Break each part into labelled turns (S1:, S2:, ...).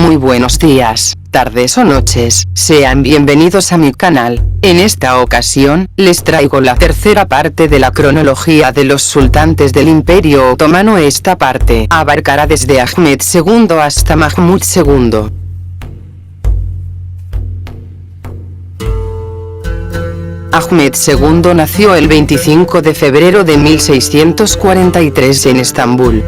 S1: Muy buenos días, tardes o noches, sean bienvenidos a mi canal. En esta ocasión, les traigo la tercera parte de la cronología de los sultanes del Imperio Otomano. Esta parte abarcará desde Ahmed II hasta Mahmud II. Ahmed II nació el 25 de febrero de 1643 en Estambul.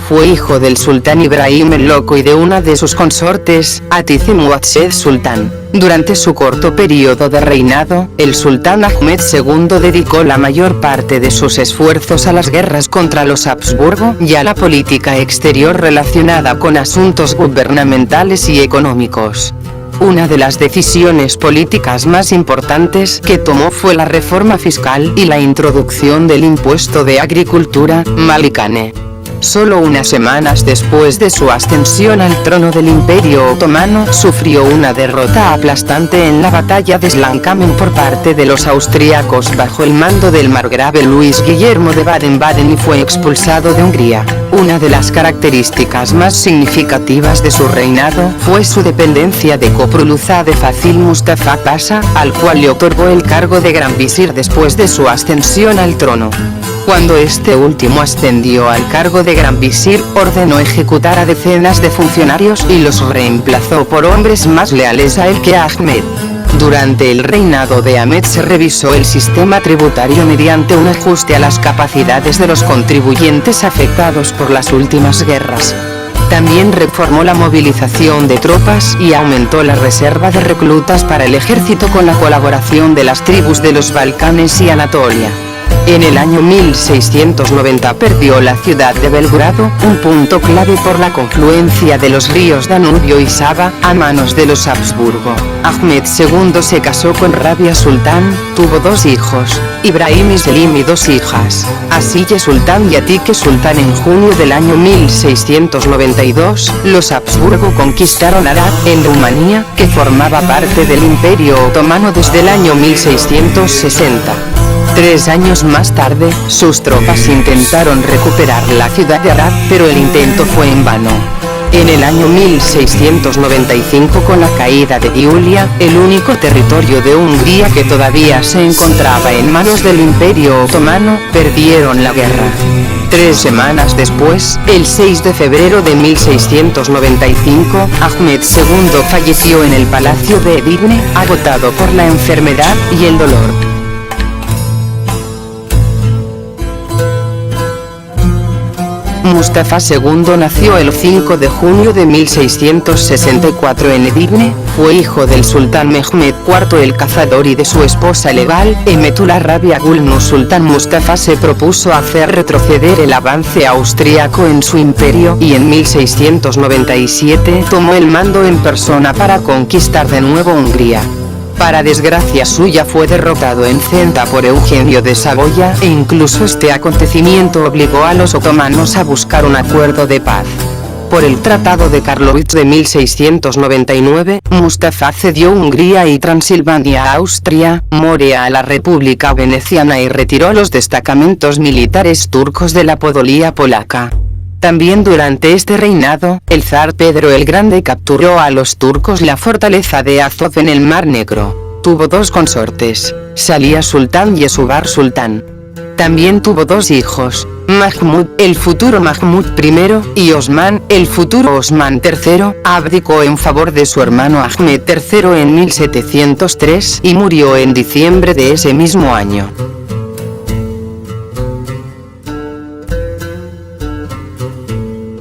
S1: Fue hijo del sultán Ibrahim el Loco y de una de sus consortes, Hatice Muazzez Sultán. Durante su corto periodo de reinado, el sultán Ahmed II dedicó la mayor parte de sus esfuerzos a las guerras contra los Habsburgo y a la política exterior relacionada con asuntos gubernamentales y económicos. Una de las decisiones políticas más importantes que tomó fue la reforma fiscal y la introducción del impuesto de agricultura, Malikane. Solo unas semanas después de su ascensión al trono del Imperio Otomano, sufrió una derrota aplastante en la batalla de Slankamen por parte de los austríacos bajo el mando del margrave Luis Guillermo de Baden-Baden y fue expulsado de Hungría. Una de las características más significativas de su reinado fue su dependencia de Copruluzade Fazil Mustafa Pasha, al cual le otorgó el cargo de gran visir después de su ascensión al trono. Cuando este último ascendió al cargo de gran visir, ordenó ejecutar a decenas de funcionarios y los reemplazó por hombres más leales a él que a Ahmed. Durante el reinado de Ahmed se revisó el sistema tributario mediante un ajuste a las capacidades de los contribuyentes afectados por las últimas guerras. También reformó la movilización de tropas y aumentó la reserva de reclutas para el ejército con la colaboración de las tribus de los Balcanes y Anatolia. En el año 1690 perdió la ciudad de Belgrado, un punto clave por la confluencia de los ríos Danubio y Sava, a manos de los Habsburgo. Ahmed II se casó con Rabia Sultán, tuvo dos hijos, Ibrahim y Selim, y dos hijas, Asiye Sultán y Atike Sultán. En junio del año 1692, los Habsburgo conquistaron Arad, en Rumanía, que formaba parte del Imperio Otomano desde el año 1660. 3 años más tarde, sus tropas intentaron recuperar la ciudad de Arad, pero el intento fue en vano. En el año 1695, con la caída de Giulia, el único territorio de Hungría que todavía se encontraba en manos del Imperio Otomano, perdieron la guerra. 3 semanas después, el 6 de febrero de 1695, Ahmed II falleció en el palacio de Edirne, agotado por la enfermedad y el dolor. Mustafa II nació el 5 de junio de 1664 en Edirne, fue hijo del sultán Mehmed IV el Cazador y de su esposa legal, Emetullah Rabia Gul Nur Sultán. Mustafa se propuso hacer retroceder el avance austríaco en su imperio y en 1697 tomó el mando en persona para conquistar de nuevo Hungría. Para desgracia suya fue derrotado en Centa por Eugenio de Saboya, e incluso este acontecimiento obligó a los otomanos a buscar un acuerdo de paz. Por el Tratado de Karlowitz de 1699, Mustafa cedió Hungría y Transilvania a Austria, Morea a la República Veneciana y retiró los destacamentos militares turcos de la Podolía polaca. También durante este reinado, el zar Pedro el Grande capturó a los turcos la fortaleza de Azov en el Mar Negro. Tuvo dos consortes, Salia Sultán y Esubar Sultán. También tuvo dos hijos, Mahmud, el futuro Mahmud I, y Osman, el futuro Osman III. Abdicó en favor de su hermano Ahmed III en 1703 y murió en diciembre de ese mismo año.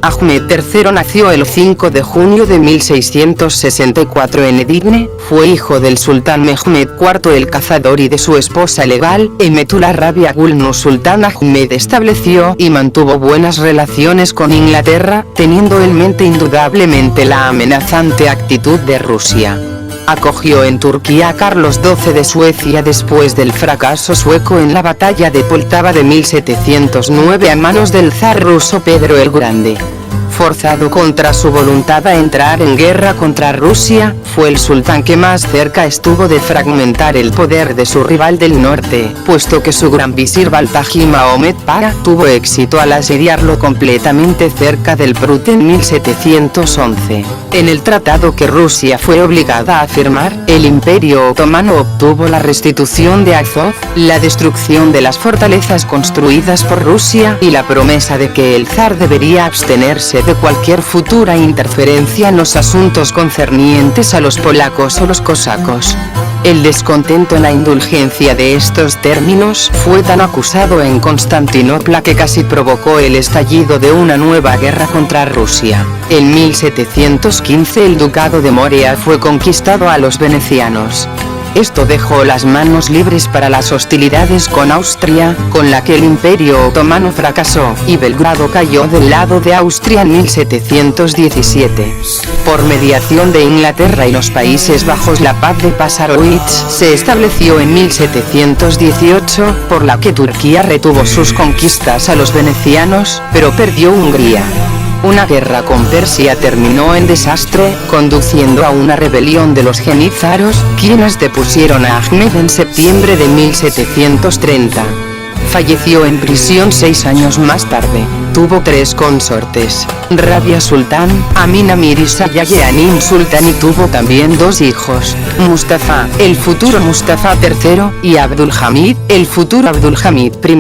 S1: Ahmed III nació el 5 de junio de 1664 en Edirne, fue hijo del sultán Mehmed IV el Cazador y de su esposa legal, Emetullah Rabia Gul Nur Sultán. Ahmed estableció y mantuvo buenas relaciones con Inglaterra, teniendo en mente indudablemente la amenazante actitud de Rusia. Acogió en Turquía a Carlos XII de Suecia después del fracaso sueco en la batalla de Poltava de 1709 a manos del zar ruso Pedro el Grande. forzado contra su voluntad a entrar en guerra contra Rusia, fue el sultán que más cerca estuvo de fragmentar el poder de su rival del norte, puesto que su gran visir Baltaji Mahomet Pasha tuvo éxito al asediarlo completamente cerca del Prut en 1711. En el tratado que Rusia fue obligada a firmar, el Imperio Otomano obtuvo la restitución de Azov, la destrucción de las fortalezas construidas por Rusia y la promesa de que el zar debería abstenerse de cualquier futura interferencia en los asuntos concernientes a los polacos o los cosacos. El descontento en la indulgencia de estos términos fue tan acusado en Constantinopla que casi provocó el estallido de una nueva guerra contra Rusia. En 1715 el ducado de Morea fue conquistado a los venecianos. Esto dejó las manos libres para las hostilidades con Austria, con la que el Imperio Otomano fracasó, y Belgrado cayó del lado de Austria en 1717. Por mediación de Inglaterra y los Países Bajos, la paz de Passarowitz se estableció en 1718, por la que Turquía retuvo sus conquistas a los venecianos, pero perdió Hungría. Una guerra con Persia terminó en desastre, conduciendo a una rebelión de los jenízaros, quienes depusieron a Ahmed en septiembre de 1730. Falleció en prisión 6 años más tarde. Tuvo 3 consortes: Rabia Sultán, Amina Mirza y Ayeanim Sultán, y tuvo también 2 hijos, Mustafa, el futuro Mustafa III, y Abdulhamid, el futuro Abdulhamid I.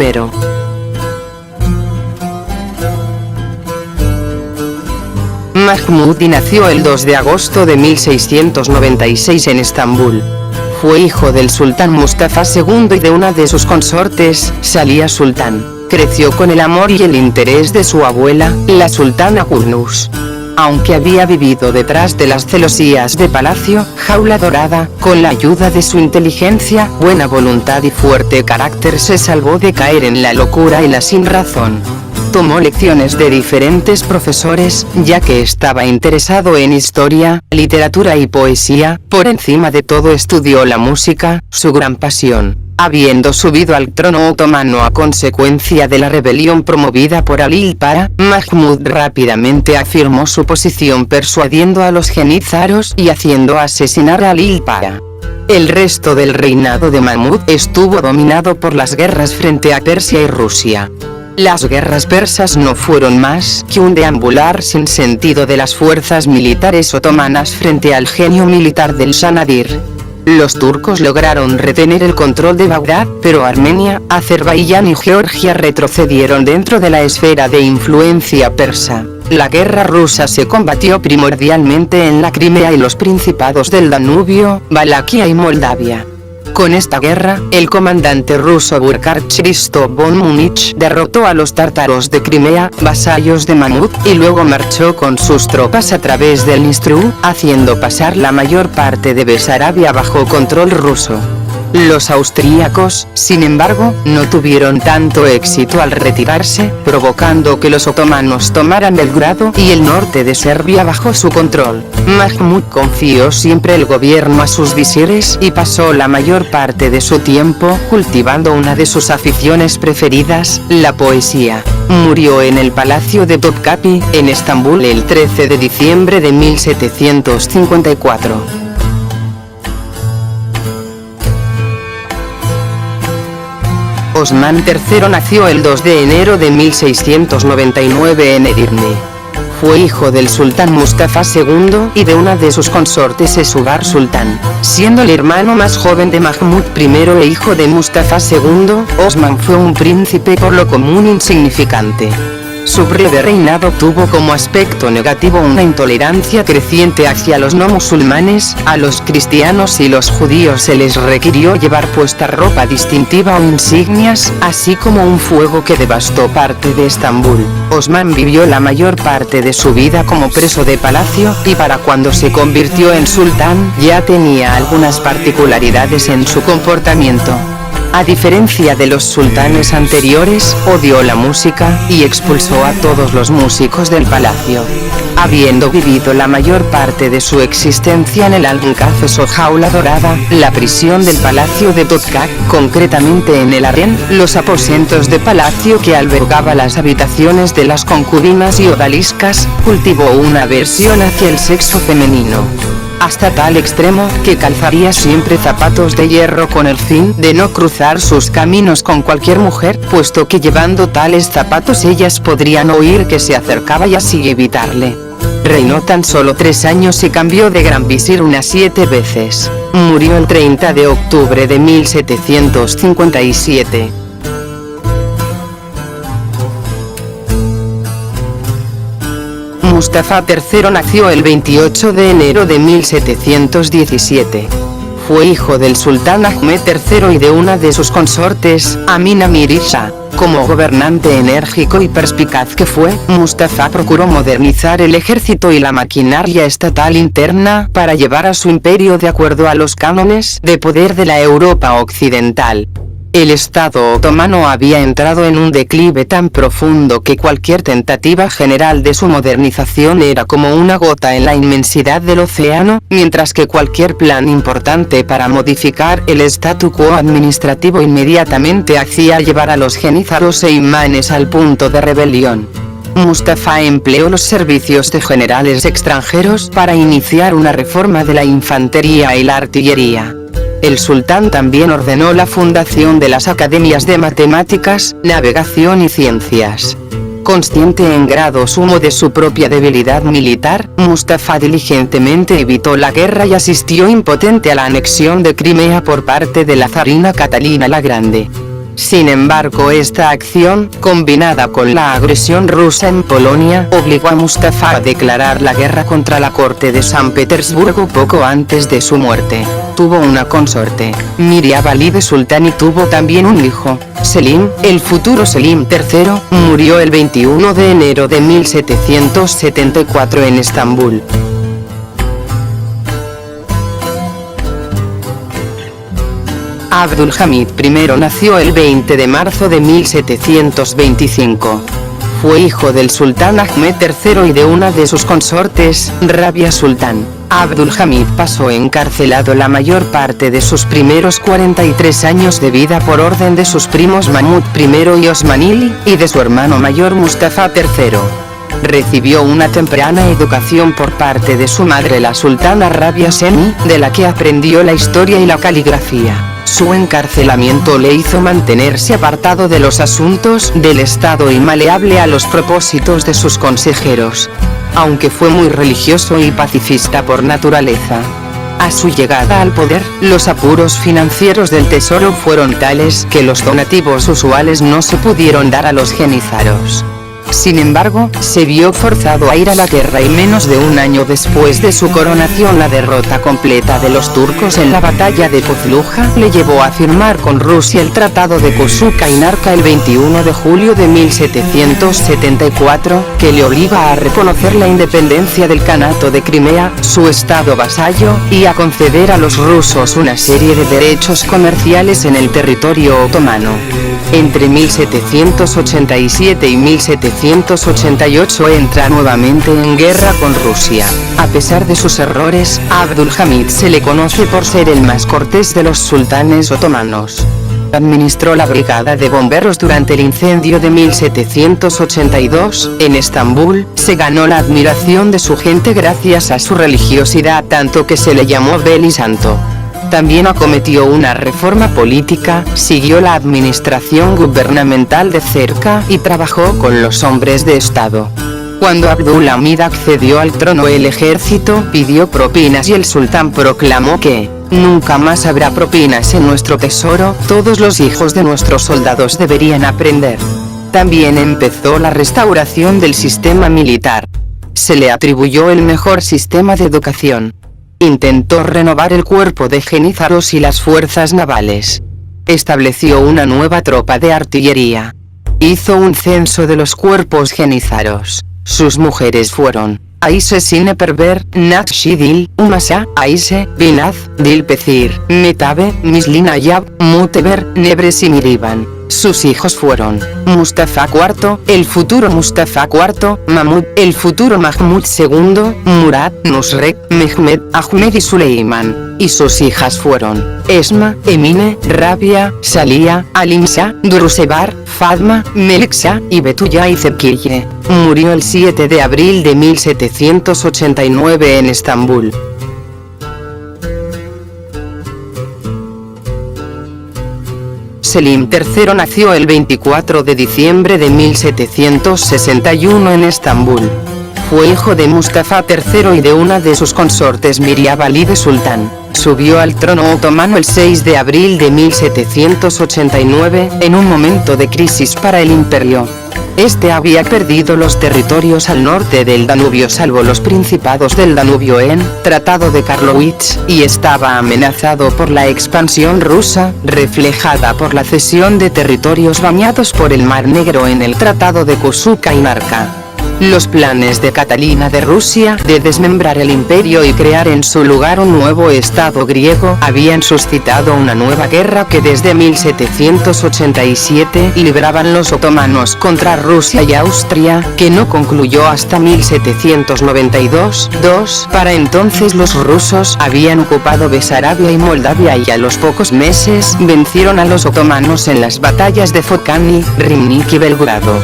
S1: Mahmudi nació el 2 de agosto de 1696 en Estambul. Fue hijo del sultán Mustafa II y de una de sus consortes, Salia Sultán. Creció con el amor y el interés de su abuela, la sultana Gulnus. Aunque había vivido detrás de las celosías de palacio, jaula dorada, con la ayuda de su inteligencia, buena voluntad y fuerte carácter se salvó de caer en la locura y la sinrazón. Tomó lecciones de diferentes profesores, ya que estaba interesado en historia, literatura y poesía. Por encima de todo estudió la música, su gran pasión. Habiendo subido al trono otomano a consecuencia de la rebelión promovida por Ali Pasha, Mahmud rápidamente afirmó su posición persuadiendo a los jenízaros y haciendo asesinar a Ali Pasha. El resto del reinado de Mahmud estuvo dominado por las guerras frente a Persia y Rusia. Las guerras persas no fueron más que un deambular sin sentido de las fuerzas militares otomanas frente al genio militar del Shah Nadir. Los turcos lograron retener el control de Bagdad, pero Armenia, Azerbaiyán y Georgia retrocedieron dentro de la esfera de influencia persa. La guerra rusa se combatió primordialmente en la Crimea y los principados del Danubio, Valaquia y Moldavia. Con esta guerra, el comandante ruso Burkhard Christoph von Múnich derrotó a los tártaros de Crimea, vasallos de Mahmud, y luego marchó con sus tropas a través del Dniestru, haciendo pasar la mayor parte de Besarabia bajo control ruso. Los austríacos, sin embargo, no tuvieron tanto éxito al retirarse, provocando que los otomanos tomaran Belgrado y el norte de Serbia bajo su control. Mahmud confió siempre el gobierno a sus visires y pasó la mayor parte de su tiempo cultivando una de sus aficiones preferidas, la poesía. Murió en el Palacio de Topkapi, en Estambul, el 13 de diciembre de 1754. Osman III nació el 2 de enero de 1699 en Edirne. Fue hijo del sultán Mustafa II y de una de sus consortes Esugар Sultán. Siendo el hermano más joven de Mahmud I e hijo de Mustafa II, Osman fue un príncipe por lo común insignificante. Su breve reinado tuvo como aspecto negativo una intolerancia creciente hacia los no musulmanes. A los cristianos y los judíos se les requirió llevar puesta ropa distintiva o insignias, así como un fuego que devastó parte de Estambul. Osman vivió la mayor parte de su vida como preso de palacio, y para cuando se convirtió en sultán, ya tenía algunas particularidades en su comportamiento. A diferencia de los sultanes anteriores, odió la música, y expulsó a todos los músicos del palacio. Habiendo vivido la mayor parte de su existencia en el Alcázar o Jaula Dorada, la prisión del Palacio de Tokaj, concretamente en el harén, los aposentos de palacio que albergaba las habitaciones de las concubinas y odaliscas, cultivó una aversión hacia el sexo femenino. Hasta tal extremo, que calzaría siempre zapatos de hierro con el fin de no cruzar sus caminos con cualquier mujer, puesto que llevando tales zapatos ellas podrían oír que se acercaba y así evitarle. Reinó tan solo 3 años y cambió de gran visir unas 7 veces. Murió el 30 de octubre de 1757. Mustafa III nació el 28 de enero de 1717. Fue hijo del sultán Ahmed III y de una de sus consortes, Amina Mirza. Como gobernante enérgico y perspicaz que fue, Mustafa procuró modernizar el ejército y la maquinaria estatal interna para llevar a su imperio de acuerdo a los cánones de poder de la Europa occidental. El Estado otomano había entrado en un declive tan profundo que cualquier tentativa general de su modernización era como una gota en la inmensidad del océano, mientras que cualquier plan importante para modificar el statu quo administrativo inmediatamente hacía llevar a los jenízaros e imanes al punto de rebelión. Mustafa empleó los servicios de generales extranjeros para iniciar una reforma de la infantería y la artillería. El sultán también ordenó la fundación de las academias de matemáticas, navegación y ciencias. Consciente en grado sumo de su propia debilidad militar, Mustafa diligentemente evitó la guerra y asistió impotente a la anexión de Crimea por parte de la zarina Catalina la Grande. Sin embargo, esta acción, combinada con la agresión rusa en Polonia, obligó a Mustafa a declarar la guerra contra la corte de San Petersburgo poco antes de su muerte. Tuvo una consorte, Mirza Valide Sultán, y tuvo también un hijo, Selim. El futuro Selim III murió el 21 de enero de 1774 en Estambul. Abdülhamid I nació el 20 de marzo de 1725. Fue hijo del sultán Ahmed III y de una de sus consortes, Rabia Sultán. Abdülhamid pasó encarcelado la mayor parte de sus primeros 43 años de vida por orden de sus primos Mahmud I y Osmanli, y de su hermano mayor Mustafa III. Recibió una temprana educación por parte de su madre, la sultana Rabia Semi, de la que aprendió la historia y la caligrafía. Su encarcelamiento le hizo mantenerse apartado de los asuntos del Estado y maleable a los propósitos de sus consejeros. Aunque fue muy religioso y pacifista por naturaleza. A su llegada al poder, los apuros financieros del tesoro fueron tales que los donativos usuales no se pudieron dar a los jenízaros. Sin embargo, se vio forzado a ir a la guerra y menos de un año después de su coronación la derrota completa de los turcos en la batalla de Pozluja le llevó a firmar con Rusia el Tratado de Kushuk-Kainarka el 21 de julio de 1774, que le obliga a reconocer la independencia del Kanato de Crimea, su estado vasallo, y a conceder a los rusos una serie de derechos comerciales en el territorio otomano. Entre 1787 y 1788 entra nuevamente en guerra con Rusia. A pesar de sus errores, a Abdülhamid se le conoce por ser el más cortés de los sultanes otomanos. Administró la brigada de bomberos durante el incendio de 1782, en Estambul. Se ganó la admiración de su gente gracias a su religiosidad, tanto que se le llamó Veli Santo. También acometió una reforma política, siguió la administración gubernamental de cerca y trabajó con los hombres de Estado. Cuando Abdülhamid accedió al trono, el ejército pidió propinas y el sultán proclamó que nunca más habrá propinas en nuestro tesoro, todos los hijos de nuestros soldados deberían aprender. También empezó la restauración del sistema militar. Se le atribuyó el mejor sistema de educación. Intentó renovar el cuerpo de jenízaros y las fuerzas navales. Estableció una nueva tropa de artillería. Hizo un censo de los cuerpos jenízaros. Sus mujeres fueron Aise Sine Perver, Nakshidil, Umasa, Aise, Binaz, Dilpecir, Metabe, Mislin Ayab, Muteber, Nebres y Miriban. Sus hijos fueron Mustafa IV, el futuro Mustafa IV, Mahmud, el futuro Mahmud II, Murad, Nusret, Mehmed, Ahmed y Suleiman. Y sus hijas fueron Esma, Emine, Rabia, Salia, Alimsa, Drusebar, Fatma, Meliksa, y Betuya y Zekiye. Murió el 7 de abril de 1789 en Estambul. Selim III nació el 24 de diciembre de 1761 en Estambul. Fue hijo de Mustafa III y de una de sus consortes Miryavalide Sultán. Subió al trono otomano el 6 de abril de 1789, en un momento de crisis para el imperio. Este había perdido los territorios al norte del Danubio salvo los principados del Danubio en Tratado de Karlowitz, y estaba amenazado por la expansión rusa, reflejada por la cesión de territorios bañados por el Mar Negro en el Tratado de Kuzuka-Inarka. Los planes de Catalina de Rusia de desmembrar el imperio y crear en su lugar un nuevo estado griego habían suscitado una nueva guerra que desde 1787 libraban los otomanos contra Rusia y Austria, que no concluyó hasta 1792. Para entonces los rusos habían ocupado Besarabia y Moldavia y a los pocos meses vencieron a los otomanos en las batallas de Fokani, Rimnik y Belgrado.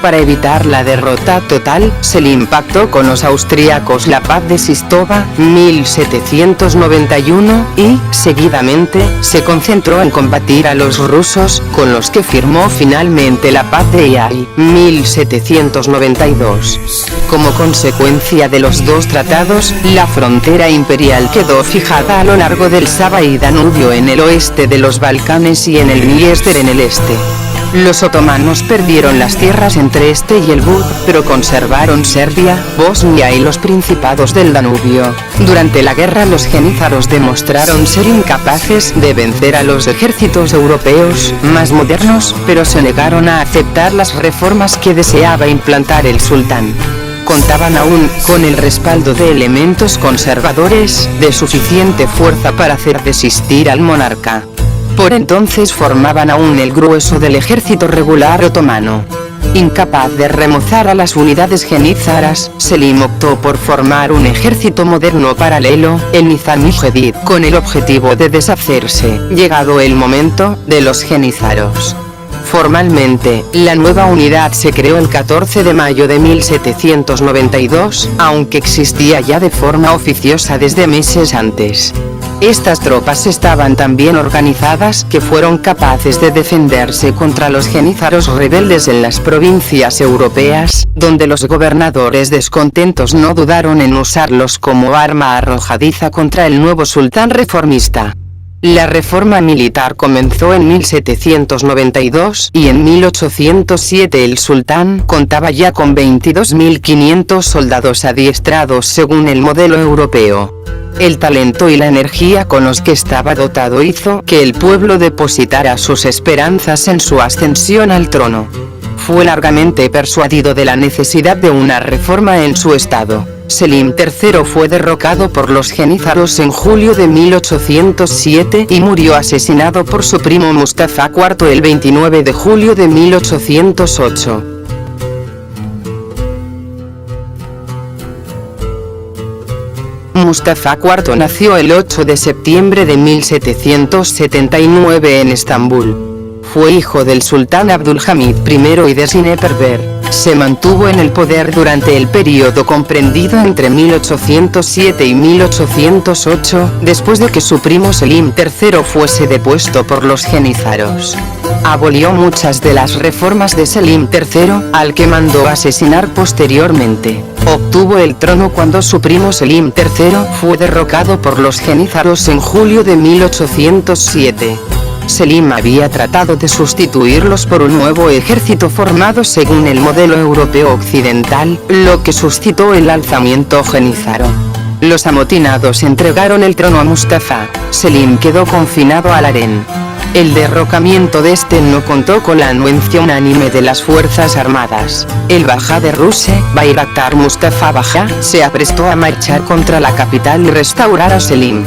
S1: Para evitar la derrota total, Selim pactó con los austríacos la paz de Sistova, 1791, y, seguidamente, se concentró en combatir a los rusos, con los que firmó finalmente la paz de Yai, 1792. Como consecuencia de los dos tratados, la frontera imperial quedó fijada a lo largo del Sava y Danubio en el oeste de los Balcanes y en el Dniester en el este. Los otomanos perdieron las tierras entre este y el Bug, pero conservaron Serbia, Bosnia y los principados del Danubio. Durante la guerra los jenízaros demostraron ser incapaces de vencer a los ejércitos europeos más modernos, pero se negaron a aceptar las reformas que deseaba implantar el sultán. Contaban aún con el respaldo de elementos conservadores, de suficiente fuerza para hacer desistir al monarca. Por entonces formaban aún el grueso del ejército regular otomano. Incapaz de remozar a las unidades jenízaras, Selim optó por formar un ejército moderno paralelo, el Nizami Jedid, con el objetivo de deshacerse, llegado el momento, de los jenízaros. Formalmente, la nueva unidad se creó el 14 de mayo de 1792, aunque existía ya de forma oficiosa desde meses antes. Estas tropas estaban tan bien organizadas que fueron capaces de defenderse contra los jenízaros rebeldes en las provincias europeas, donde los gobernadores descontentos no dudaron en usarlos como arma arrojadiza contra el nuevo sultán reformista. La reforma militar comenzó en 1792 y en 1807 el sultán contaba ya con 22.500 soldados adiestrados según el modelo europeo. El talento y la energía con los que estaba dotado hizo que el pueblo depositara sus esperanzas en su ascensión al trono. Fue largamente persuadido de la necesidad de una reforma en su estado. Selim III fue derrocado por los jenízaros en julio de 1807 y murió asesinado por su primo Mustafa IV el 29 de julio de 1808. Mustafa IV nació el 8 de septiembre de 1779 en Estambul. Fue hijo del sultán Abdülhamid I y de Zinet Berber. Se mantuvo en el poder durante el período comprendido entre 1807 y 1808, después de que su primo Selim III fuese depuesto por los jenízaros. Abolió muchas de las reformas de Selim III, al que mandó asesinar posteriormente. Obtuvo el trono cuando su primo Selim III fue derrocado por los jenízaros en julio de 1807. Selim había tratado de sustituirlos por un nuevo ejército formado según el modelo europeo occidental, lo que suscitó el alzamiento jenízaro. Los amotinados entregaron el trono a Mustafa. Selim quedó confinado al harén. El derrocamiento de este no contó con la anuencia unánime de las fuerzas armadas. El Bajá de Rusia, Bayraktar Mustafa Bajá, se aprestó a marchar contra la capital y restaurar a Selim.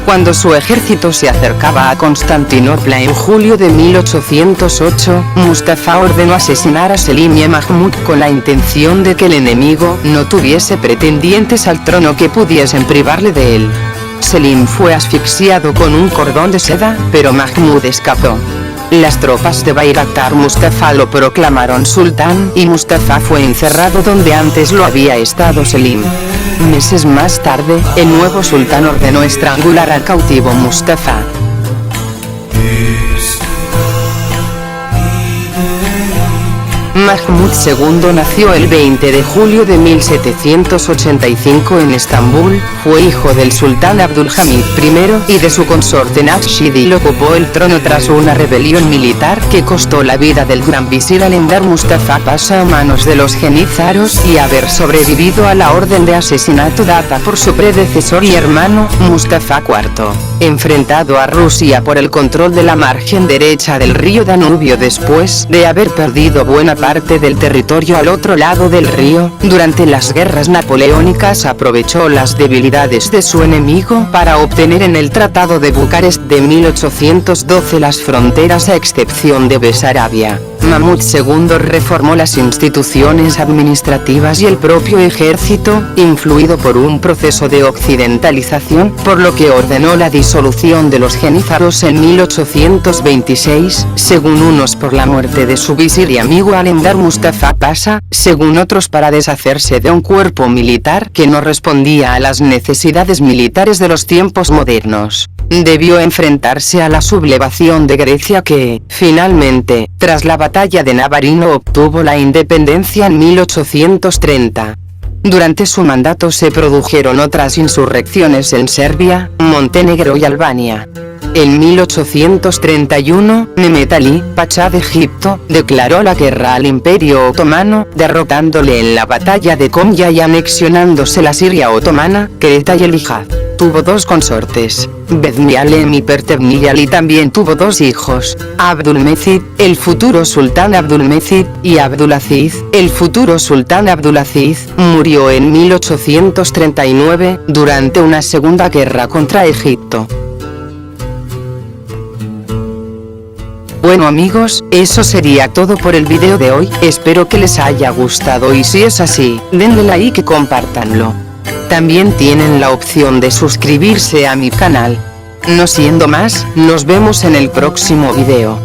S1: Cuando su ejército se acercaba a Constantinopla en julio de 1808, Mustafa ordenó asesinar a Selim y a Mahmud con la intención de que el enemigo no tuviese pretendientes al trono que pudiesen privarle de él. Selim fue asfixiado con un cordón de seda, pero Mahmud escapó. Las tropas de Bayraktar Mustafa lo proclamaron sultán y Mustafa fue encerrado donde antes lo había estado Selim. Meses más tarde, el nuevo sultán ordenó estrangular al cautivo Mustafa. Mahmud II nació el 20 de julio de 1785 en Estambul, fue hijo del sultán Abdulhamid I y de su consorte Nakshid y ocupó el trono tras una rebelión militar que costó la vida del gran visir Alemdar Mustafa Pasha a manos de los jenízaros y haber sobrevivido a la orden de asesinato dada por su predecesor y hermano, Mustafa IV. Enfrentado a Rusia por el control de la margen derecha del río Danubio después de haber perdido buena parte del territorio al otro lado del río, durante las guerras napoleónicas aprovechó las debilidades de su enemigo para obtener en el Tratado de Bucarest de 1812 las fronteras a excepción de Besarabia. Mahmud II reformó las instituciones administrativas y el propio ejército, influido por un proceso de occidentalización, por lo que ordenó la disolución de los jenízaros en 1826, según unos por la muerte de su visir y amigo Alemdar Mustafa Pasha, según otros para deshacerse de un cuerpo militar que no respondía a las necesidades militares de los tiempos modernos. Debió enfrentarse a la sublevación de Grecia que, finalmente, tras la batalla de Navarino obtuvo la independencia en 1830. Durante su mandato se produjeron otras insurrecciones en Serbia, Montenegro y Albania. En 1831, Mehmet Ali, Pachá de Egipto, declaró la guerra al Imperio Otomano, derrotándole en la batalla de Konya y anexionándose la Siria otomana, Creta y el Hijaz. Tuvo dos consortes, Bedmialem y Pertevni Ali también tuvo dos hijos, Abdulmecid, el futuro sultán Abdulmecid, y Abdulaziz, el futuro sultán Abdulaziz, murió en 1839, durante una segunda guerra contra Egipto. Bueno amigos, eso sería todo por el video de hoy, espero que les haya gustado y si es así, denle like y compártanlo. También tienen la opción de suscribirse a mi canal. No siendo más, nos vemos en el próximo video.